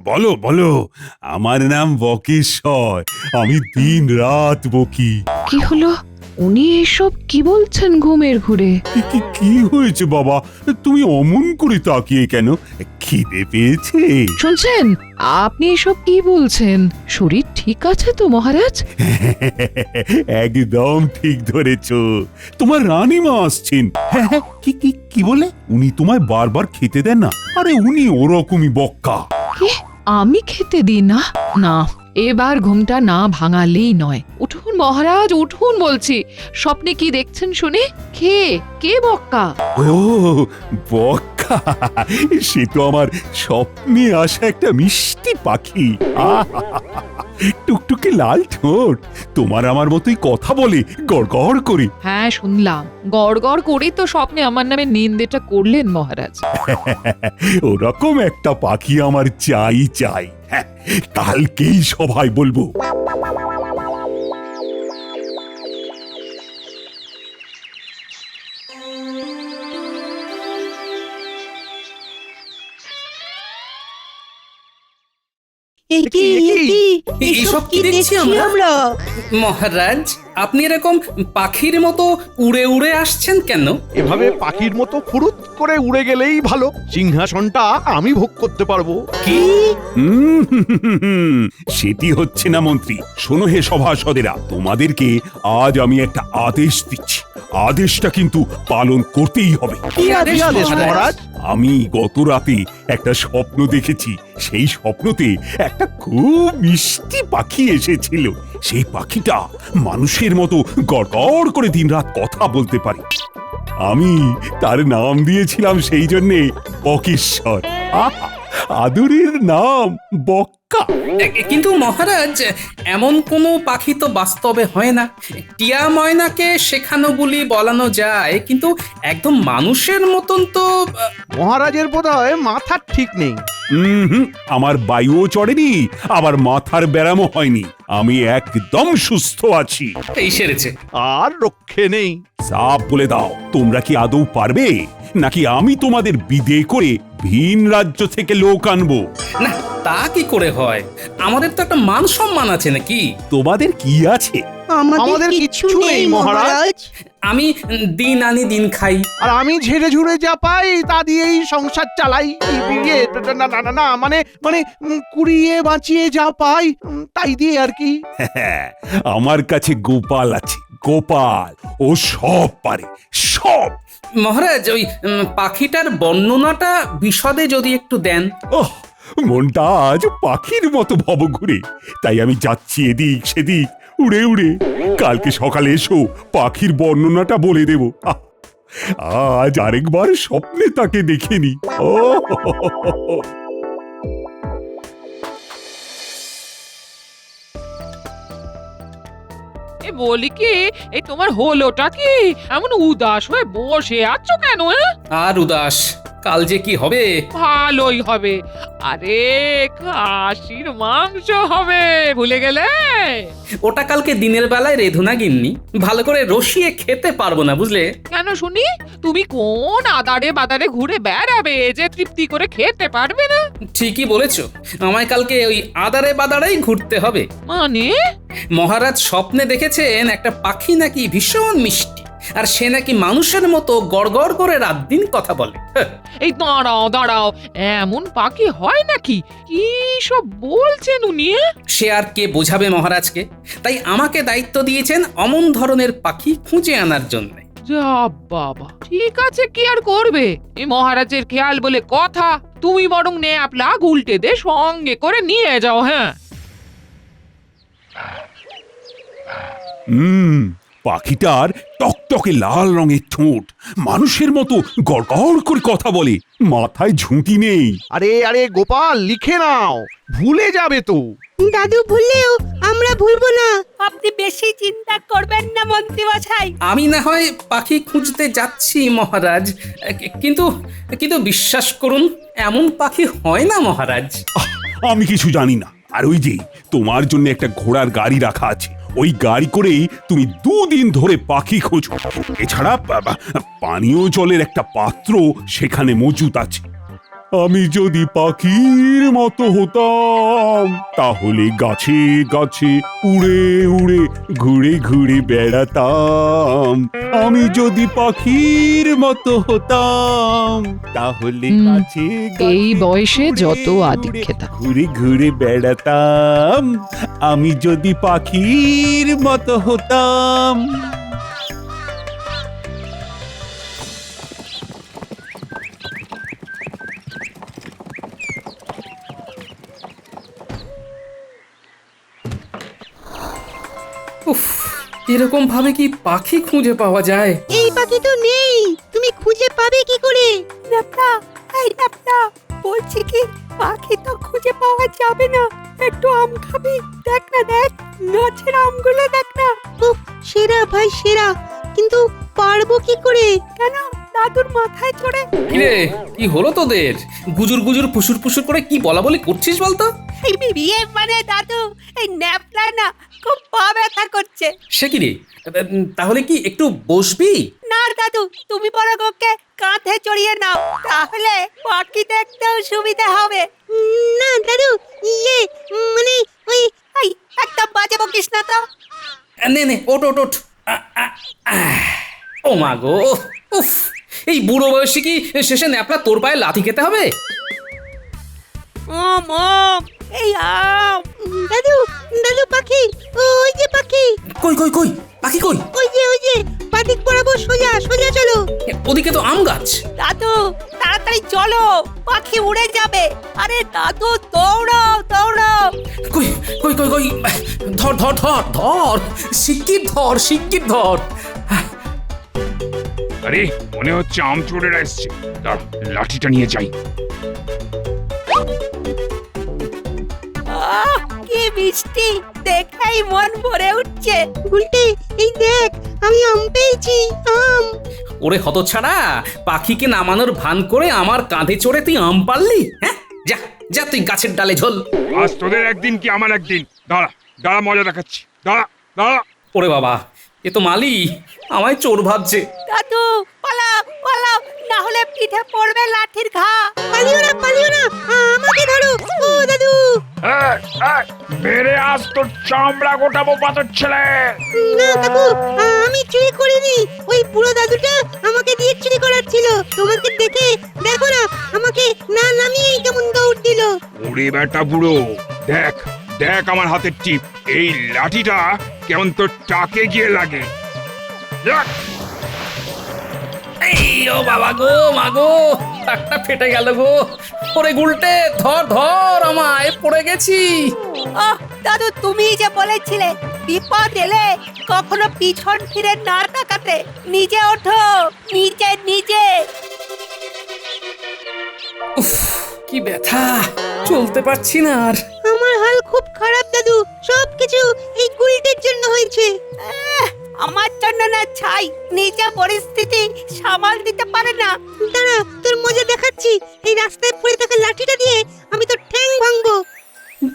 বলো বলো। আমার নাম বকেশ্বর, আমি দিন রাত বকি। কি হলো? উনি এসব কি বলছেন ঘুমের ঘুরে? কি হয়েছে বাবা, তুমি অমন করে তাকিয়ে কেন? খিদে পেয়েছে? শুনছেন, আপনি এসব কি বলছেন? শরীর ঠিক আছে তো মহারাজ? একদম ঠিক ধরেছ, তোমার রানীমা আসছেন। হ্যাঁ, কি বলে? উনি তোমায় বারবার খেতে দেন না? আরে উনি ওরকমই বক্কা। কি? আমি খেতে দিই না? না, এবার ঘুমটা না ভাঙালেই নয়। উঠুন মহারাজ, উঠুন বলছি। স্বপ্নে কি দেখছেন শুনে? কে বক্কা? ও বক্কা, সে তো আমার স্বপ্নে আসা একটা মিষ্টি পাখি। টুকটুকে লাল ঠোঁট, তোমার আমার মতোই কথা বলে গড়গড় করে। হ্যাঁ শুনলাম, গড় গড় করেই তো স্বপ্নে আমার নামে নিন্দেটা করলেন মহারাজ। ওরকম একটা পাখি আমার চাই। হ্যাঁ, কালকেই সবাই বলবো। এইসব কি দেখছি আমরা? মহারাজ, আপনি এরকম পাখির মতো উড়ে উড়ে আসছেন কেন? এভাবে পাখির মতো ফুরুত করে উড়ে গেলেই ভালো, সিংহাসনটা আমি ভোগ করতে পারবো। কি? সেটি হচ্ছে না মন্ত্রী। শোনো হে সভাসদেরা, তোমাদেরকে আজ আমি একটা আদেশ দিচ্ছি। আদেশটা কিন্তু পালন করতেই হবে। কি আদেশ মহারাজ? আমি গত রাতে একটা স্বপ্ন দেখেছি। সেই স্বপ্নতে একটা খুব মিষ্টি পাখি এসেছিল। সেই পাখিটা মানুষের মতো গড়গড় করে দিনরাত কথা বলতে পারে। আমি তার নাম দিয়েছিলাম সেই জন্যে বকেশ্বর। আদরের নাম বক্কা। কিন্তু মহারাজ, এমন কোনো পাখি তো বাস্তবে হয় না। টিয়া ময়নাকে শেখানো বলি বলানো যায়, কিন্তু একদম মানুষের মতন তো। মহারাজের বোধহয় মাথার ঠিক নেই। আমার বায়ুও চড়েনি, আবার মাথার ব্যারামও হয়নি। আমি একদম সুস্থ আছি। এই সেরেছে। আর রক্ষে নেই। সাপ বলে দাও, তোমরা কি আদৌ পারবে, নাকি আমি তোমাদের বিদে করে ভিন রাজ্য থেকে লোক আনবো? না, তা কি করে হয়? আমাদের তো একটা মান সম্মান আছে নাকি? তোমাদের কি আছে? আমাদের কিচ্ছু নেই মহারাজ। আমি দিন আনি দিন খাই। আর আমি ঝেড়ে ঝুড়ে যা পাই তা দিয়েই সংসার চালাই। না মানে কুড়িয়ে বাঁচিয়ে যা পাই তাই দিয়ে আর কি। আমার কাছে গোপাল আছে, গোপাল। ও সব পারে, সব। মহারাজ, ওই পাখিটার বর্ণনাটা বিশদে যদি একটু দেন। ওহ, মনটা আজ পাখির মতো ভব ঘুরে, তাই আমি যাচ্ছি এদিক সেদিক উড়ে উড়ে। কালকে সকালে এসো, পাখির বর্ণনাটা বলে দেব। আজ আরেকবার স্বপ্নে তাকে দেখিনি। ও বলি কি, এই তোমার হলোটা কি? এমন উদাস হয়ে বসে আছো কেন? আর উদাস, কাল যে কি হবে। ভালোই হবে। আরে খাসির মাংস হবে, ভুলে গেলে? ওটা কালকে দিনের বেলায় রেধো না গিন্নি, ভালো করে রসিয়ে খেতে পারবো না, বুঝলে? কেন শুনি? তুমি কোন আদারে বাদারে ঘুরে বেড়াবে যে তৃপ্তি করে খেতে পারবে না? ঠিকই বলেছো, আমায় কালকে ওই আদারে বাদারেই ঘুরতে হবে। মানে? মহারাজ স্বপ্নে দেখেছেন একটা পাখি নাকি ভীষণ মিষ্টি, আর সে নাকি মানুষের মতো গড়গড় করে রাত দিন কথা বলে। এই দাঁড়াও, এমন পাখি হয় নাকি? কি সব বলছেন উনি? সে আর কে বোঝাবে মহারাজকে, তাই আমাকে দায়িত্ব দিয়েছেন অমন ধরনের পাখি খুঁজে আনার জন্য। যা বাবা, ঠিক আছে, কি আর করবে? এই মহারাজের খেয়াল বলে কথা। তুমি বরং নেপলা উল্টে দে, সঙ্গে করে নিয়ে যাও। হ্যাঁ, পাখিটার টকটকে লাল রঙের ঠোঁট, মানুষের মতো গড়গড় করে কথা বলে, মাথায় ঝুঁটি নেই। আরে গোপাল, লিখে নাও, ভুলে যাবে তো। দাদু ভুললেও আমরা ভুলবো না। আপনি বেশি চিন্তা করবেন না মন্ত্রী মশাই। আমি না হয় পাখি খুঁজতে যাচ্ছি মহারাজ, কিন্তু কিন্তু বিশ্বাস করুন, এমন পাখি হয় না মহারাজ। আমি কিছু জানি না। আর ওই যে তোমার জন্য একটা ঘোড়ার গাড়ি রাখা আছে, ওই গাড়ি করেই তুমি 2 দিন ধরে পাখি খোঁজো। এছাড়া পানীয় জলের একটা পাত্র সেখানে মজুত আছে। আমি যদি পাখির মতো হতাম তাহলে গাছে গাছে উড়ে উড়ে ঘুরে ঘুরে বেড়াতাম। আমি যদি পাখির মতো হতাম তাহলে গাছে এই গাছে বয়সে উড়ে যত উড়ে আদিক্ষেতা। ঘুরে ঘুরে বেড়াতাম। আমি যদি পাখির মতো হতাম। উফ, এরকম ভাবে কি পাখি খুঁজে পাওয়া যায়? এই পাখি তো নেই, তুমি খুঁজে পাবে কি করে? ন্যাপলা, এই ন্যাপলা, বলছি কি পাখি তো খুঁজে পাওয়া যাবে না। একটু আম খাবি? দেখ না, দেখ গাছের আমগুলো দেখ না। উফ, সেরা ভাই সেরা, কিন্তু পারবো কি করে? কেন দাদুর মাথায় চড়ে? কিরে, কি হলো তোদের? গুজুর গুজুর ফুসুর ফুসুর করে কি বলা বলি করছিস বলতো? এই বিয়ে মানে দাদু, এই ন্যাপলা না খুব পা ব্যথা করছে। সে কি রে, তাহলে কি একটু বসবি? না দাদু, তুমি বরং ওকে কাঁধে চড়িয়ে নাও, তাহলে পাখি দেখতেও সুবিধা হবে। না দাদু, মানে ওই এই একদম বাজে বকিস না তো। নে নে, ওঠ ওঠ ওঠ। ও মা গো, উফ, এই বুড়ো বয়সে কি শেষে ন্যাপলা তোর পায়ে লাথি খেতে হবে? মম, এই আম। দাদু, দাদু পাখি, ওই যে পাখি, কই কই কই, পাখি কই? ওই যে পাদিক বরাবর সোজা সোজা চলো। ওদিকে তো আম গাছ। দাদু তাড়াতাড়ি চলো, পাখি উড়ে যাবে। আরে দাদু দৌড়াও দৌড়াও। কই কই কই কই, ধর ধর ধর ধর, শিগগির ধর শিগগির ধর। আরে মনে হচ্ছে আম চোরেরা এসছে। দাঁড়া, লাঠিটা নিয়ে যাই। আহ, কি মিষ্টি, দেখেই মন ভরে উঠছে। গুলটে, এই দেখ আমি আম পেয়েছি, আম। ওরে হতচ্ছাড়া, পাখিকে নামানোর ভান করে আমার কাঁধে চড়ে তুই আম পারলি? হ্যাঁ, যা যা তুই গাছের ডালে ঝোল। আজ তোদের একদিন কি আমার একদিন। দাঁড়া দাঁড়া, মজা দেখাচ্ছি। দাঁড়া দাঁড়া। ওরে বাবা, এ তো মালি আমায় চোর ভাবছে। দাদু পালাও পালাও, না হলে পিঠে পড়বে লাঠির ঘা। পালিও না, আমাকে ধরো। ও দাদু, বেড়ে আজ তোর চামড়া গোটাবো পাথর ছেলে। না কাকু, আমি চুরি করিনি। ওই বুড়ো দাদুটা আমাকে দিয়ে চুরি করাচ্ছিল। তোমাকে দেখে দেখো না, আমাকে না নামিয়েই কেমন দৌড় দিল। ওরে বেটা বুড়ো, দেখ দেখ আমার হাতের টিপ। এই লাঠিটা কেমন তোর টাকে গিয়ে লাগে। দেখ। এই ও বাবা গো, মা গো, টাকটা ফেটে গেল গো। ওরে গুলটে, ধর ধর, আমায় পড়ে গেছি। ওহ দাদু, তুমি যে বলেছিলে বিপদ এলে কখনো পিছন ফিরে না তাকাতে। নিজে ওঠো, নিজে নিজে। উফ, কি ব্যথা, চলতে পারছি না আর। আমার হাল খুব খারাপ দাদু, সবকিছু এই গুলটের জন্য হয়েছে। আমার জন্য না ছাই, নিজে পরিস্থিতি সামাল দিতে পারে না। দাঁড়া, তোর মজা দেখাচ্ছি। এই রাস্তায় পড়ে থাকা লাঠিটা দিয়ে আমি তোর ঠ্যাং ভাঙবো।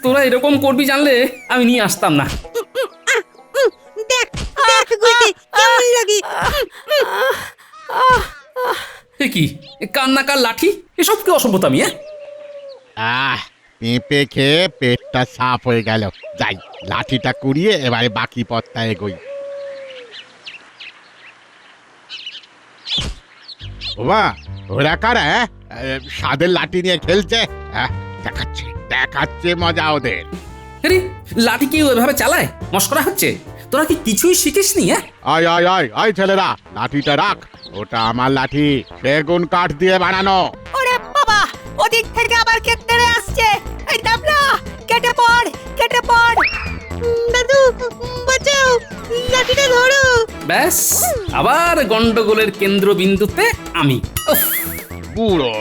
তোরা এরকম করবি জানলে আমি নিয়ে আসতাম না। দেখ দেখ গুলটে, কেমন লাগে। এ কি, কান্নাকার লাঠি, এসব কি অসভ্যতামি? পেঁপে খেয়ে পেটটা সাফ হয়ে গেল। যাই, লাঠিটা কুড়িয়ে এবারে বাকি পথটা এগোই। ওমা, ওরা কারা? স্বাদের লাঠি নিয়ে খেলছে। দেখাচ্ছে দেখাচ্ছে মজা ওদের। আরে লাঠি কি ওইভাবে চালায়? মস্করা হচ্ছে? তোরা কি কিছুই শিখিসনি? আয় আয় আয় আয় ছেলেরা, লাঠিটা রাখ। ওটা আমার লাঠি, সেগুন কাঠ দিয়ে বানানো। ওরে বাবা, ওদিক থেকে আবার কে তেড়ে আসছে। এই ডাবলা, কেটে পড় কেটে পড়। দাদু বাঁচাও, লাঠিটা ধরো। ব্যাস, আবার গন্ডগোলের কেন্দ্রবিন্দুতে আমি। উফ, বুড়ো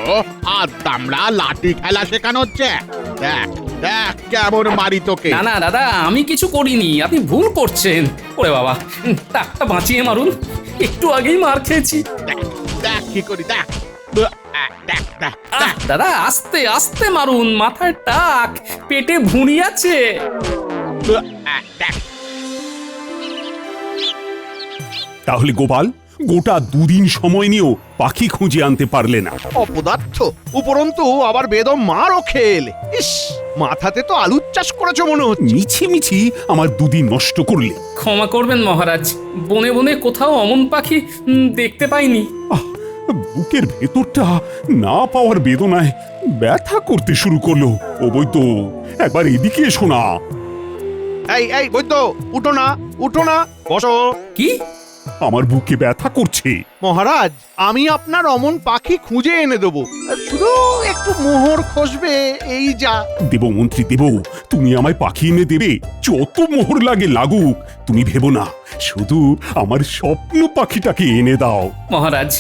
আর দামড়া লাঠি খেলা শেখানো হচ্ছে। দেখ দেখ কেমন মারি তোকে। না না দাদা, আমি কিছু করিনি, আপনি ভুল করছেন। ওরে বাবা, টাকটা বাঁচিয়ে মারুন, একটু আগেই মার খেয়েছি। দেখ দেখ কি করি, দেখ দেখ দেখ আহ, দাদা আস্তে আস্তে মারুন, মাথায় টাক, পেটে ভুঁড়ি আছে। দেখ। তাহলে গোপাল, গোটা দুদিন সময় নিয়েও পাখি খুঁজে আনতে পারলে না। অপদার্থ, উপরন্তু আবার বেদম মারও খেলে। ইস, মাথাতে তো আলুর চাষ করেছো মনে হচ্ছে। মিছি মিছি আমার দুদিন নষ্ট করলে। ক্ষমা করবেন মহারাজ, বনে বনে কোথাও অমন পাখি দেখতে পাইনি। আহ, বুকের ভেতরটা না পাওয়ার বেদনায় ব্যথা করতে শুরু করলো। ও বৈদ্য, একবার এদিকে এসো না। এই বৈদ্য, উঠো না, উঠো না, বসো। কি? আমার বুকে ব্যথা করছে। মহারাজ, আমি আপনার অমন পাখি খুঁজে এনে দেবো, শুধু একটু মোহর খসবে, এই যা। দেব মন্ত্রী দেব, তুমি আমায় পাখি এনে দেবে, যত মোহর লাগে লাগুক। তুমি ভেবো না, শুধু আমার স্বপ্ন পাখিটাকে এনে দাও। মহারাজ,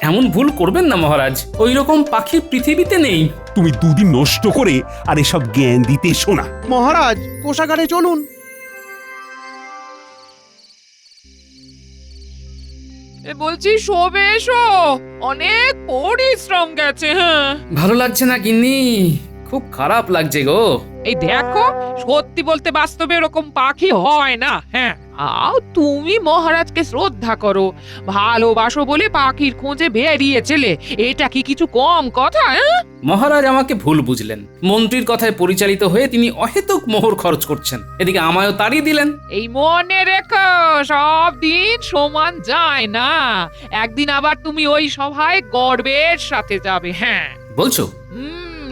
এমন ভুল করবেন না মহারাজ, ওই রকম পাখি পৃথিবীতে নেই। তুমি দুদিন নষ্ট করে আর এসব জ্ঞান দিতে এসো না। মহারাজ, কোষাগারে চলুন। বলছি শোবে এসো, অনেক পরিশ্রম গেছে। হ্যাঁ, ভালো লাগছে না গিন্নি, খুব খারাপ লাগছে গো। এই দেখো, সত্যি বলতে বাস্তবে এরকম পাখি হয় না। হ্যাঁ, তুমি মহারাজকে শ্রদ্ধা করো, ভালোবাসো বলে পাখির খোঁজে বেরিয়েছিলে, এটা কি কিছু কম কথা? মহারাজ আমাকে ভুল বুঝলেন, মন্ত্রীর কথায় পরিচালিত হয়ে তিনি অহেতুক মোহর খরচ করছেন, এদিকে আমায়ও তাড়িয়ে দিলেন। এই মনে রেখো, সব দিন সমান যায় না, একদিন আবার তুমি ওই সভায় গর্বের সাথে যাবে। হ্যাঁ, বলছো?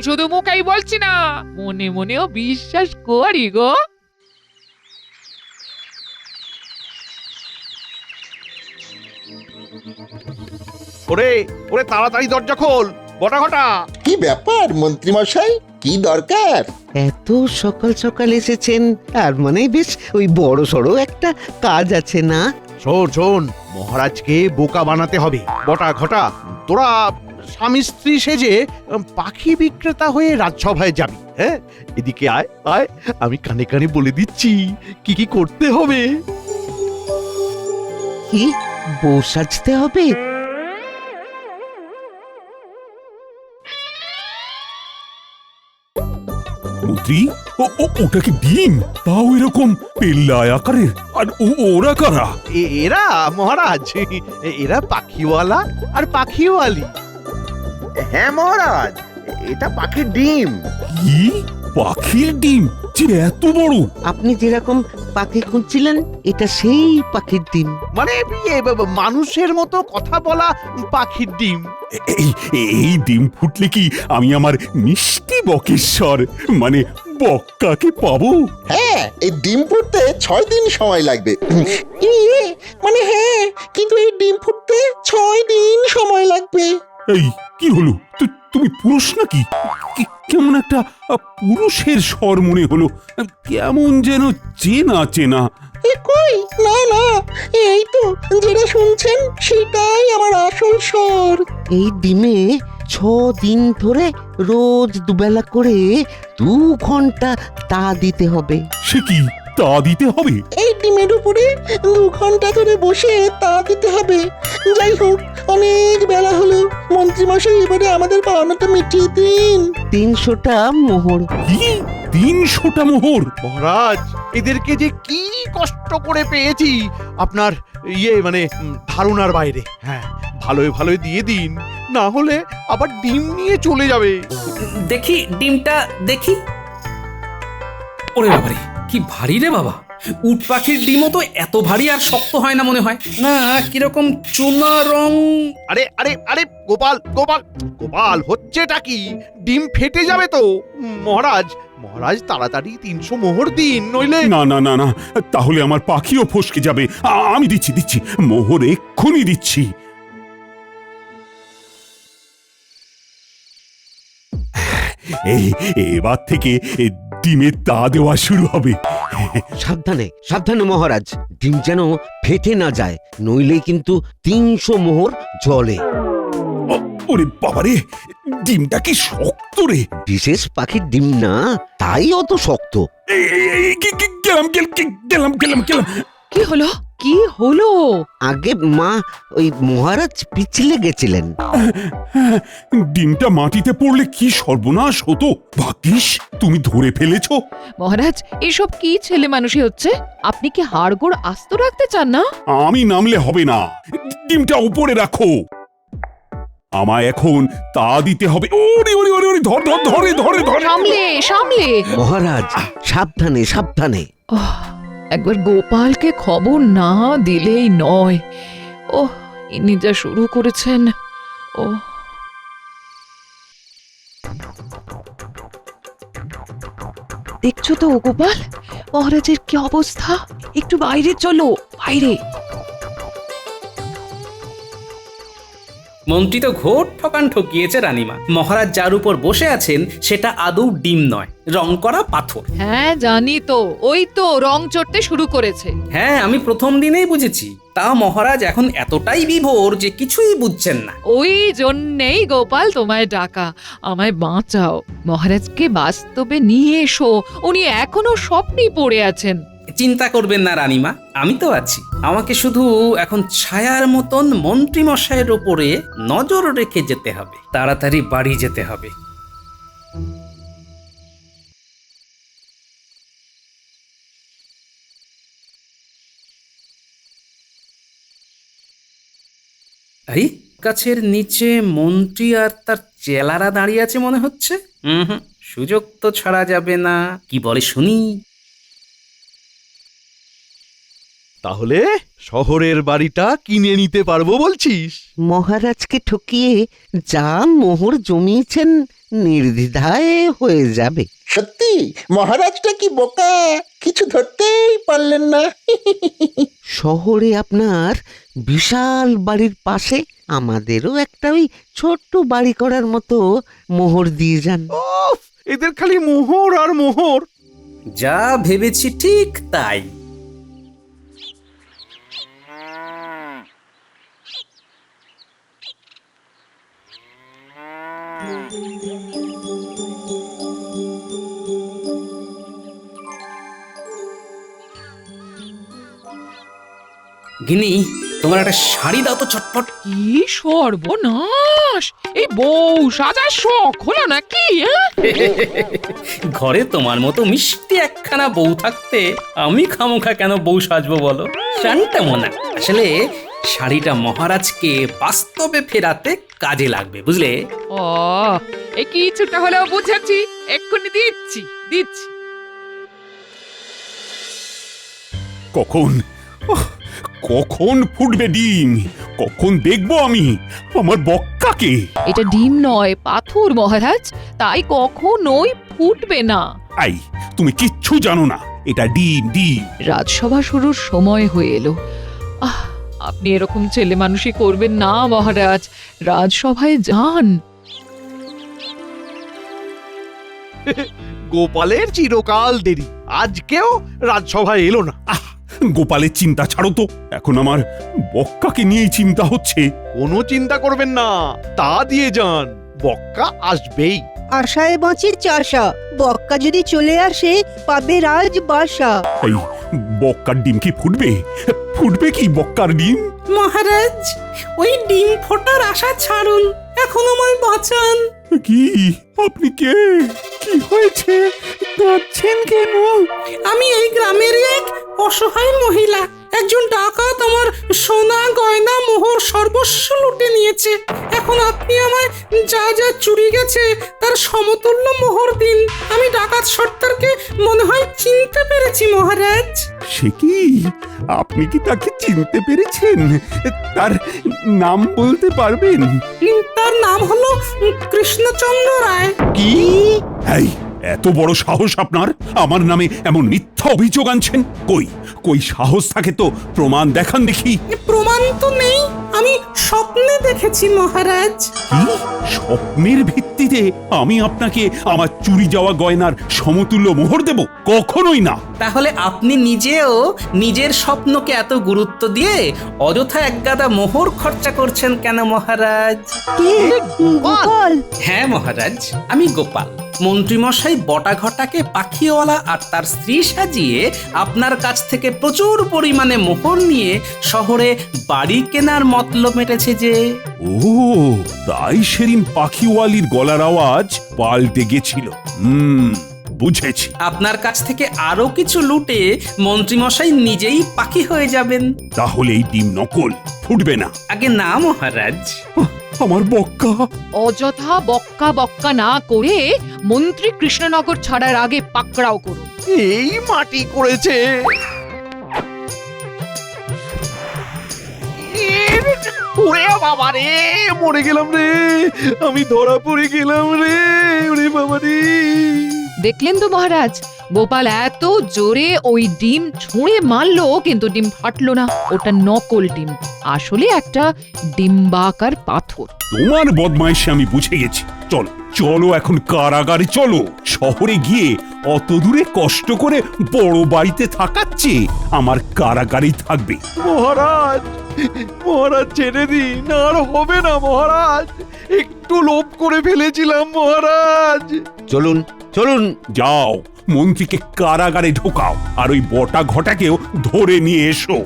শুধু মুখেই বলছি না, মনে মনেও বিশ্বাস করি গো। ওরে ওরে, তাড়াতাড়ি দরজা খোল, বটা ঘটা। কি ব্যাপার মন্ত্রী মশাই, কি দরকার? এত সকাল সকাল এসেছেন, তার মানে বেশ ওই বড় সড়ো একটা কাজ আছে না? শোন, মহারাজকে বোকা বানাতে হবে। বটা ঘটা, তোরা স্বামী স্ত্রী সেজে পাখি বিক্রেতা হয়ে রাজসভায় যাবি। হ্যাঁ, এদিকে আয় আয়, আমি কানে কানে বলে দিচ্ছি কি কি করতে হবে। কি বউ সাজতে হবে? মন্ত্রী, ওটা কি ডিম? তাও এরকম পেল্লায় আকারের। আর ওরা কারা? এরা মহারাজ, এরা পাখিওয়ালা আর পাখিওয়ালি। হ্যাঁ মহারাজ, এটা পাখির ডিম। কি পাখির ডিম যে এত বড়? আপনি যেরকম পাখি খুঁজছিলেন, এটা সেই পাখির ডিম। মানে মানুষের মতো কথা বলা পাখির ডিম। এই ডিম ফুটলে কি আমি আমার মিষ্টি বকেশ্বর মানে বক্কাকে পাবো? হ্যাঁ, এই ডিম ফুটতে 6 দিন সময় লাগবে। মানে হ্যাঁ, কিন্তু এই ডিম ফুটতে 6 দিন সময় লাগবে। এই কি হলো? তুমি পুরুষ নাকি? কেমন একটা পুরুষের স্বর মনে হলো, কেমন যেন চেনা চেনা। কই, না না, এই তো যেটা শুনছেন সেটাই আমার আসল স্বর। এই ডিমে 6 দিন ধরে রোজ দুবেলা করে 2 ঘন্টা তা দিতে হবে। সে কি তা দিতে হবে? এই ডিমের উপরে 2 ঘন্টা ধরে বসে তা দিতে হবে। যাই হোক, অনেক বেলা হলো, মন্ত্রী মশাই এবারে আমাদের পাওনাটা মিটিয়ে দিন। 300টা মোহর। কি 300টা মোহর? মহারাজ, এদেরকে যে কি কষ্ট করে পেয়েছি আপনার মানে ধারণার বাইরে। হ্যাঁ, ভালোই দিয়ে দিন, না হলে আবার ডিম নিয়ে চলে যাবে। দেখি ডিমটা দেখি। ওরে বাবারে, কি ভারী রে বাবা! উট পাখির ডিমও তো এত ভারী আর শক্ত হয় না মনে হয় না, কিরকম চুনা রং। আরে আরে আরে, গোপাল গোপাল গোপাল, হচ্ছেটা কি? ডিম ফেটে যাবে তো। মহারাজ তাড়াতাড়ি 300 মোহর দিন, নইলে। না না না না, তাহলে আমার পাখিও ফসকে যাবে। আমি দিচ্ছি মোহর এক্ষুনি দিচ্ছি। এবার থেকে ডিমের তা দেওয়া শুরু হবে। সাবধানে সাবধানে মহারাজ, ডিম যেন ফেটে না যায়, নইলে কিন্তু 300 মোহর জলে। ওরে বাবারে, ডিমটা কি শক্ত রে! বিশেষ পাখির ডিম না, তাই অত শক্ত। গেলাম। কি হলো? কি হলো? আগে মা ওই মহারাজ পিছলে গেছিলেন। ডিমটা মাটিতে পড়লে কি সর্বনাশ হতো। ভাগ্যিস তুমি ধরে ফেলেছো। মহারাজ, এসব কি ছেলে মানুষই হচ্ছে? আপনি কি হাড়গোড় আস্ত রাখতে চান না? আমি নামলে হবে না, ডিমটা উপরে রাখো। আমায় এখন তা দিতে হবে। ওরে ওরে ওরে ওরে, ধর ধর ধরে ধরে ধরে। সামলে সামলে। মহারাজ সাবধানে সাবধানে। একবার গোপালকে খবর না দিলেই নয়। ও ইনি যা শুরু করেছেন। ও দেখছো তো গোপাল, মহারাজের কি অবস্থা? একটু বাইরে চলো, বাইরে। মন্ত্রী তো ঘোর ঠকান ঠকিয়েছে রানীমা। মহারাজ যার উপর বসে আছেন সেটা আদৌ ডিম নয়, রং করা পাথর। হ্যাঁ জানি তো, ওই তো রং চড়তে শুরু করেছে। হ্যাঁ, আমি প্রথম দিনেই বুঝেছি। তা মহারাজ এখন এতটাই বিভোর যে কিছুই বুঝছেন না। ওই জন্যেই গোপাল তোমায় ডাকা, আমায় বাঁচাও। মহারাজকে বাস্তবে নিয়ে এসো, উনি এখনো স্বপ্নেই পড়ে আছেন। চিন্তা করবেন না রানীমা, আমি তো আছি। আমাকে শুধু এখন ছায়ার মতন মন্ত্রী মশাইয়ের ওপরে নজর রেখে যেতে হবে। তাড়াতাড়ি বাড়ি যেতে হবে। এই গাছের নিচে মন্ত্রী আর তার চেলারা দাঁড়িয়ে আছে মনে হচ্ছে। হুম, সুযোগ তো ছাড়া যাবে না। কি বলে শুনি। তাহলে শহরের বাড়িটা কিনে নিতে পারবো বলছিস? মহারাজকে ঠকিয়ে যা মোহর জমিয়েছেন নির্দ্বিধায় হয়ে যাবে। সত্যি মহারাজটা কি বোকা, কিছু ধরতেই পারলেন না। শহরে আপনার বিশাল বাড়ির পাশে আমাদেরও একটা ওই ছোট্ট বাড়ি করার মতো মোহর দিয়ে যান। ওফ, এদের খালি মোহর আর মোহর। যা ভেবেছি ঠিক তাই। গিনি, তোমার একটা শাড়ি দাও তো চটপট। কি সর্বনাশ! এই বউ সাজার শখ হলো নাকি? ঘরে তোমার মতো মিষ্টি একখানা বউ থাকতে আমি খামোখা কেন বউ সাজবো বলো? শাড়িটা মনে আসলে শাড়িটা মহারাজকে বাস্তবে ফেরাতে কাজে লাগবে, বুঝলে? ও, এই কিছুটা হলেও বুঝেছি, এক্ষুনি দিচ্ছি দিচ্ছি। কখন কখন ফুটবে ডিম? কখন দেখবো আমি আমার বক্কাকে? এটা ডিম নয়, পাথর মহারাজ, তাই কখনোই ফুটবে না। আই, তুমি কিচ্ছু জানো না, এটা ডিম ডিম। রাজসভা শুরুর সময় হয়ে এলো। আপনি এরকম ছেলে মানুষই করবেন না মহারাজ, রাজসভায় যান। গোপালের চিরকাল দেরি, আজকেও রাজসভায় এলো না। গোপালের চিন্তা ছাড়ো তো, এখন আমার বক্কাকে নিয়েই চিন্তা হচ্ছে। কোনো চিন্তা করবেন না, তা দিয়ে যান, বক্কা আসবেই। আশায় বাঁচির চাষা, বক্কা যদি চলে আসে পাবে রাজ বাসা। এই বক্কার ডিম কি ফুটবে? ফুটবে কি বক্কার ডিম? মহারাজ, ওই ডিম ফোটার আশা ছাড়ুন, এখন আমায় বাঁচান। কি? আপনি কে? কি হয়েছে? কাঁদছেন কেন? আমি এই গ্রামের এক অসহায় মহিলা। একজন ডাকাত আমার সোনা গয়না মোহর সর্বস্ব লুটে নিয়েছে। এখন আপনি আমায় যা যা চুরি গেছে তার সমতুল্য মোহর দিন। আমি ডাকাত সর্দারকে মনে হয় চিনতে পেরেছি মহারাজ। সে কি? আপনি কি তাকে চিনতে পেরেছেন? তার নাম বলতে পারবেন? তার নাম হলো কৃষ্ণচন্দ্র রায়। কি? এই এত বড় সাহস আপনার? আমার নামে এমন মিথ্যা অভিযোগ আনছেন? কই কই সাহস থাকে তো প্রমাণ দেখান দেখি। প্রমাণ তো নেই, আমি স্বপ্নে দেখেছি মহারাজ। কি? স্বপ্নের ভিত্তিতে আমি আপনাকে আমার চুরি যাওয়া গয়নার সমতুল্য মোহর দেব? কখনোই না। তাহলে আপনি নিজেও নিজের স্বপ্নকে এত গুরুত্ব দিয়ে অযথা একগাদা মোহর খরচা করছেন কেন মহারাজ? কে? গোপাল? হ্যাঁ মহারাজ, আমি গোপাল। মন্ত্রীমশাই বটাঘটাকে পাখিওয়ালা আর তার স্ত্রী সাজিয়ে আপনার কাছ থেকে প্রচুর পরিমাণে মোহর নিয়ে শহরে বাড়ি কেনার মতলব মেটেছে যে। ও তাই সেদিন পাখিওয়ালির গলার আওয়াজ পাল্টে গেছিল। বুঝেছি। আপনার কাছ থেকে আরো কিছু লুটে মন্ত্রীমশাই নিজেই পাখি হয়ে যাবেন। তাহলে এই ডিম নকল, ফুটবে না। আগে না মহারাজ। আমার বক্কা। অযথা বক্কা বক্কা না করে মন্ত্রী কৃষ্ণনগর ছাড়ার আগে পাকড়াও করুন। এই মাটি করেছে। ওরে বাবা রে, মরে গেলাম রে, আমি ধরা পড়ে গেলাম রে, ওরে বাবা রে। দেখলেন তো মহারাজ, গোপাল এত জোরে ওই ডিম ছুঁড়ে মারলো কিন্তু ডিম ফাটলো না। ওটা নকল ডিম, আসলে একটা ডিম্বাকার পাথর। তোমার বদমাইশি আমি বুঝে গেছি। চলো চলো এখন কারাগারে চলো। শহরে গিয়ে অত দূরে কষ্ট করে বড় বাড়িতে থাকাচ্ছে, আমার কারাগারেই থাকবে। মহারাজ, মহারাজ ছেড়ে দিন, আর হবে না মহারাজ, একটু লোভ করে ফেলেছিলাম মহারাজ। চলুন চলুন। যাও মন্ত্রীকে কারাগারে ঢোকাও, আর ওই বটা ঘটাকেও ধরে নিয়ে এসো।